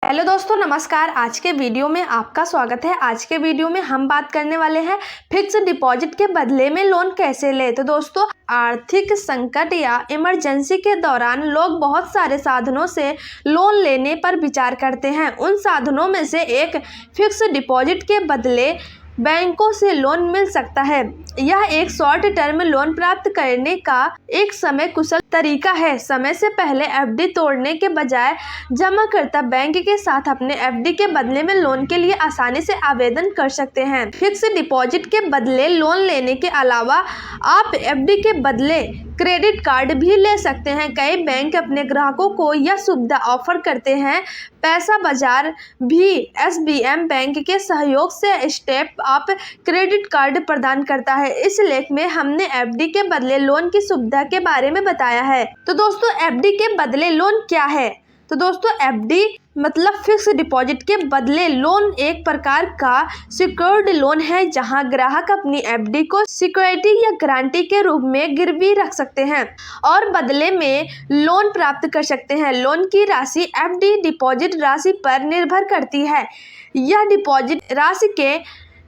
Hello दोस्तों, नमस्कार। आज के वीडियो में आपका स्वागत है। आज के वीडियो में हम बात करने वाले हैं फिक्स डिपॉजिट के बदले में लोन कैसे ले। तो दोस्तों, आर्थिक संकट या इमरजेंसी के दौरान लोग बहुत सारे साधनों से लोन लेने पर विचार करते हैं। उन साधनों में से एक फिक्स डिपॉजिट के बदले बैंकों से लोन मिल सकता है। यह एक शॉर्ट टर्म लोन प्राप्त करने का एक समय कुशल तरीका है। समय से पहले एफडी तोड़ने के बजाय जमाकर्ता बैंक के साथ अपने एफडी के बदले में लोन के लिए आसानी से आवेदन कर सकते हैं। फिक्स डिपॉजिट के बदले लोन लेने के अलावा आप एफडी के बदले क्रेडिट कार्ड भी ले सकते हैं। कई बैंक अपने ग्राहकों को यह सुविधा ऑफर करते हैं। पैसा बाजार भी एसबीएम बैंक के सहयोग से स्टेप अप क्रेडिट कार्ड प्रदान करता है। इस लेख में हमने एफडी के बदले लोन की सुविधा के बारे में बताया है। तो दोस्तों, एफडी के बदले लोन क्या है? तो दोस्तों, एफडी मतलब फिक्स डिपॉजिट के बदले लोन एक प्रकार का सिक्योर्ड लोन है, जहां ग्राहक अपनी एफडी को सिक्योरिटी या गारंटी के रूप में गिरवी रख सकते हैं और बदले में लोन प्राप्त कर सकते हैं। लोन की राशि एफडी डिपॉजिट राशि पर निर्भर करती है। यह डिपॉजिट राशि के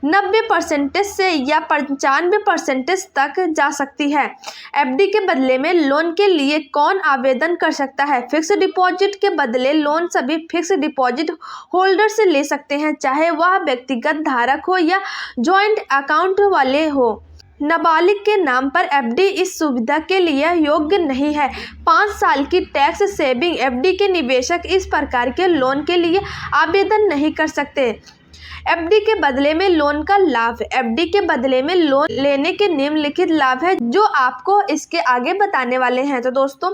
90% से या 95% तक जा सकती है। एफडी के बदले में लोन के लिए कौन आवेदन कर सकता है? फिक्स डिपॉजिट के बदले लोन सभी फिक्स डिपॉजिट होल्डर से ले सकते हैं, चाहे वह व्यक्तिगत धारक हो या जॉइंट अकाउंट वाले हो। नाबालिग के नाम पर एफडी इस सुविधा के लिए योग्य नहीं है। 5 साल की टैक्स सेविंग एफडी के निवेशक इस प्रकार के लोन के लिए आवेदन नहीं कर सकते। एफडी के बदले में लोन का लाभ। एफडी के बदले में लोन लेने के निम्नलिखित लाभ है जो आपको इसके आगे बताने वाले हैं। तो दोस्तों,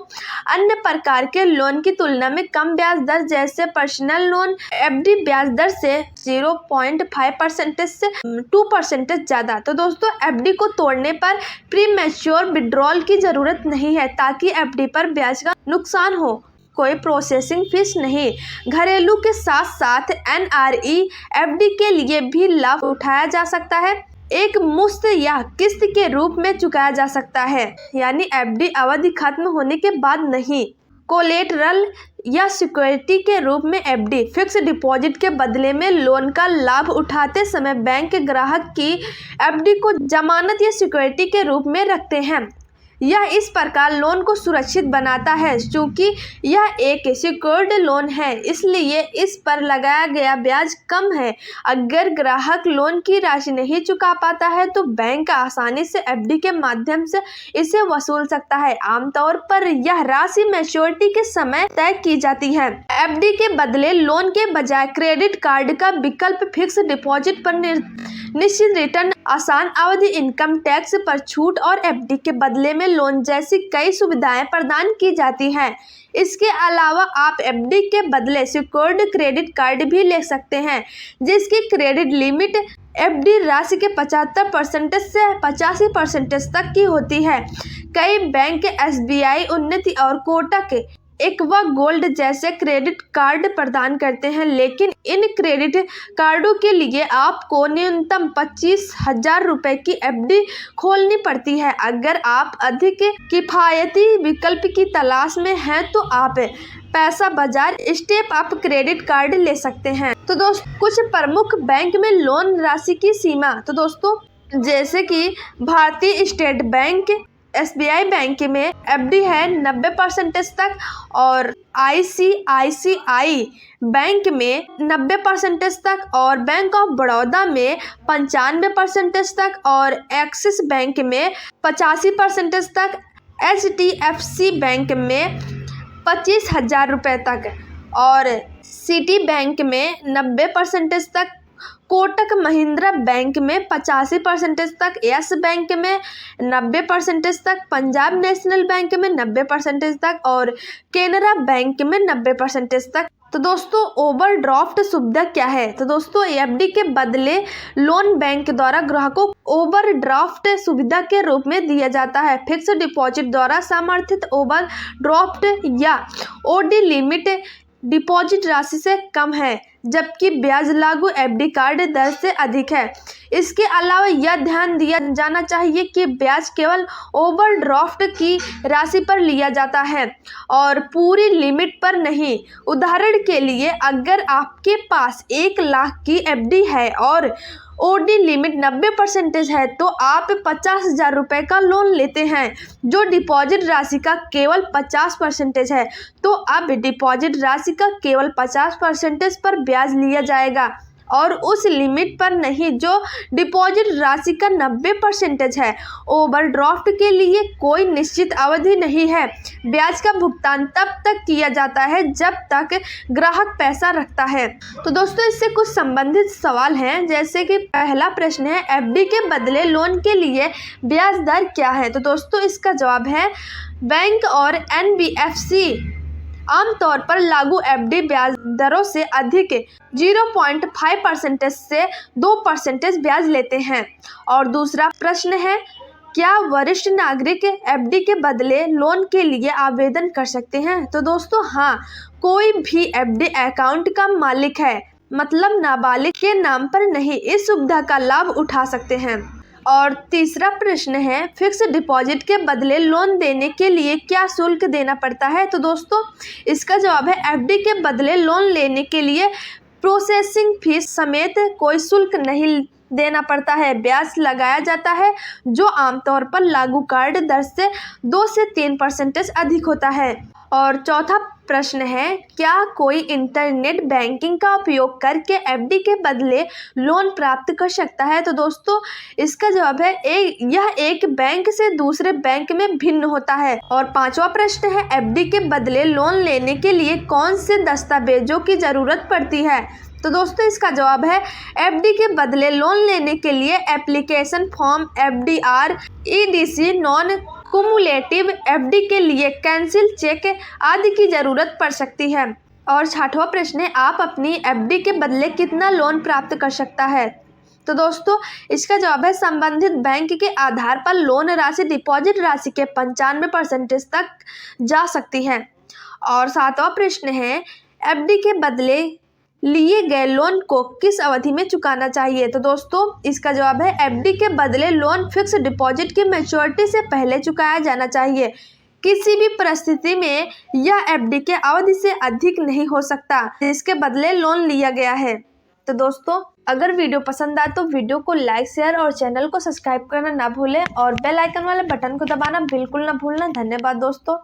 अन्य प्रकार के लोन की तुलना में कम ब्याज दर, जैसे पर्सनल लोन, एफडी ब्याज दर से 0.5% से 2% ज्यादा। तो दोस्तों, एफडी को तोड़ने पर प्री मैच्योर विड्रॉल की जरूरत नहीं है ताकि एफडी पर ब्याज का नुकसान हो। कोई प्रोसेसिंग फीस नहीं। घरेलू के साथ साथ एनआरई एफडी के लिए भी लाभ उठाया जा सकता है। एक मुश्त या किस्त के रूप में चुकाया जा सकता है, यानी एफडी अवधि खत्म होने के बाद नहीं। कोलेटरल या सिक्योरिटी के रूप में एफडी। फिक्स डिपॉजिट के बदले में लोन का लाभ उठाते समय बैंक ग्राहक की एफडी को जमानत या सिक्योरिटी के रूप में रखते हैं। यह इस प्रकार लोन को सुरक्षित बनाता है। चूंकि यह एक सिक्योर्ड लोन है, इसलिए इस पर लगाया गया ब्याज कम है। अगर ग्राहक लोन की राशि नहीं चुका पाता है तो बैंक आसानी से एफडी के माध्यम से इसे वसूल सकता है। आमतौर पर यह राशि मैच्योरिटी के समय तय की जाती है। एफडी के बदले लोन के बजाय क्रेडिट कार्ड का विकल्प। फिक्स डिपॉजिट पर निश्चित रिटर्न, आसान अवधि, इनकम टैक्स पर छूट और एफडी के बदले में लोन जैसी कई सुविधाएं प्रदान की जाती हैं। इसके अलावा आप एफडी के बदले सिक्योर्ड क्रेडिट कार्ड भी ले सकते हैं, जिसकी क्रेडिट लिमिट एफडी राशि के 75% से 85% तक की होती है। कई बैंक एसबीआई, उन्नति और कोटक एक्वा गोल्ड जैसे क्रेडिट कार्ड प्रदान करते हैं, लेकिन इन क्रेडिट कार्डों के लिए आपको न्यूनतम 25,000 रुपए की एफडी खोलनी पड़ती है। अगर आप अधिक किफायती विकल्प की तलाश में हैं तो आप पैसा बाजार स्टेप अप क्रेडिट कार्ड ले सकते हैं। तो दोस्तों, कुछ प्रमुख बैंक में लोन राशि की सीमा। तो दोस्तों, जैसे कि भारतीय स्टेट बैंक, एसबीआई बैंक में एफडी है 90% तक, और आईसीआईसीआई बैंक में 90% तक, और बैंक ऑफ बड़ौदा में 95% तक, और एक्सिस बैंक में 85% तक, एचडीएफसी बैंक में 25,000 रुपये तक, और सिटी बैंक में 90% तक, कोटक महिंद्रा बैंक में 85% तक, यस बैंक में 90% तक, पंजाब नेशनल बैंक में 90% तक, और केनरा बैंक में 90% तक। तो दोस्तों, ओवरड्राफ्ट सुविधा क्या है? तो दोस्तों, एफडी के बदले लोन बैंक द्वारा ग्राहकों को ओवरड्राफ्ट सुविधा के रूप में दिया जाता है। फिक्स डिपॉजिट द्वारा समर्थित ओवरड्राफ्ट या ओडी लिमिट डिपॉजिट राशि से कम है, जबकि ब्याज लागू एफडी कार्ड दर से अधिक है। इसके अलावा यह ध्यान दिया जाना चाहिए कि ब्याज केवल ओवरड्राफ्ट की राशि पर लिया जाता है और पूरी लिमिट पर नहीं। उदाहरण के लिए, अगर आपके पास 1 लाख की एफडी है और ओडी लिमिट 90% है तो आप 50,000 रुपये का लोन लेते हैं जो डिपॉजिट राशि का केवल 50% है, तो अब डिपॉजिट राशि का केवल 50% पर ब्याज लिया जाएगा और उस लिमिट पर नहीं जो डिपॉजिट राशि का 90% है। ओवरड्राफ्ट के लिए कोई निश्चित अवधि नहीं है। ब्याज का भुगतान तब तक किया जाता है जब तक ग्राहक पैसा रखता है। तो दोस्तों, इससे कुछ संबंधित सवाल हैं, जैसे कि पहला प्रश्न है, एफडी के बदले लोन के लिए ब्याज दर क्या है? तो दोस्तों, इसका जवाब है बैंक और एनबीएफसी आमतौर पर लागू एफडी ब्याज दरों से अधिक 0.5% से 2% ब्याज लेते हैं। और दूसरा प्रश्न है, क्या वरिष्ठ नागरिक एफडी के बदले लोन के लिए आवेदन कर सकते हैं? तो दोस्तों, हाँ, कोई भी एफडी अकाउंट का मालिक है, मतलब नाबालिग के नाम पर नहीं, इस सुविधा का लाभ उठा सकते हैं। और तीसरा प्रश्न है, फिक्स डिपॉजिट के बदले लोन देने के लिए क्या शुल्क देना पड़ता है? तो दोस्तों, इसका जवाब है एफडी के बदले लोन लेने के लिए प्रोसेसिंग फीस समेत कोई शुल्क नहीं देना पड़ता है। ब्याज लगाया जाता है जो आमतौर पर लागू कार्ड दर से 2 से 3% अधिक होता है। और चौथा प्रश्न है, क्या कोई इंटरनेट बैंकिंग का उपयोग करके एफडी के बदले लोन प्राप्त कर सकता है? तो दोस्तों, इसका जवाब है यह एक बैंक से दूसरे बैंक में भिन्न होता है। और पांचवा प्रश्न है, एफडी के बदले लोन लेने के लिए कौन से दस्तावेजों की जरूरत पड़ती है? तो दोस्तों, इसका जवाब है एफडी के बदले लोन लेने के लिए application form, FDR, EDC, non cumulative FD के लिए कैंसिल चेक आदि की जरूरत पड़ सकती है। और छठवां प्रश्न है, आप अपनी एफडी के बदले कितना लोन प्राप्त कर सकता है? तो दोस्तों, इसका जवाब है संबंधित बैंक के आधार पर लोन राशि डिपॉजिट राशि के 95% तक जा सकती है। और सातवां प्रश्न है, एफडी के बदले लिए गए लोन को किस अवधि में चुकाना चाहिए? तो दोस्तों, इसका जवाब है एफडी के बदले लोन फिक्स डिपॉजिट की मैच्योरिटी से पहले चुकाया जाना चाहिए। किसी भी परिस्थिति में यह एफडी के अवधि से अधिक नहीं हो सकता जिसके बदले लोन लिया गया है। तो दोस्तों, अगर वीडियो पसंद आए तो वीडियो को लाइक, शेयर और चैनल को सब्सक्राइब करना ना भूलें और बेल आइकन वाले बटन को दबाना बिल्कुल ना भूलना। धन्यवाद दोस्तों।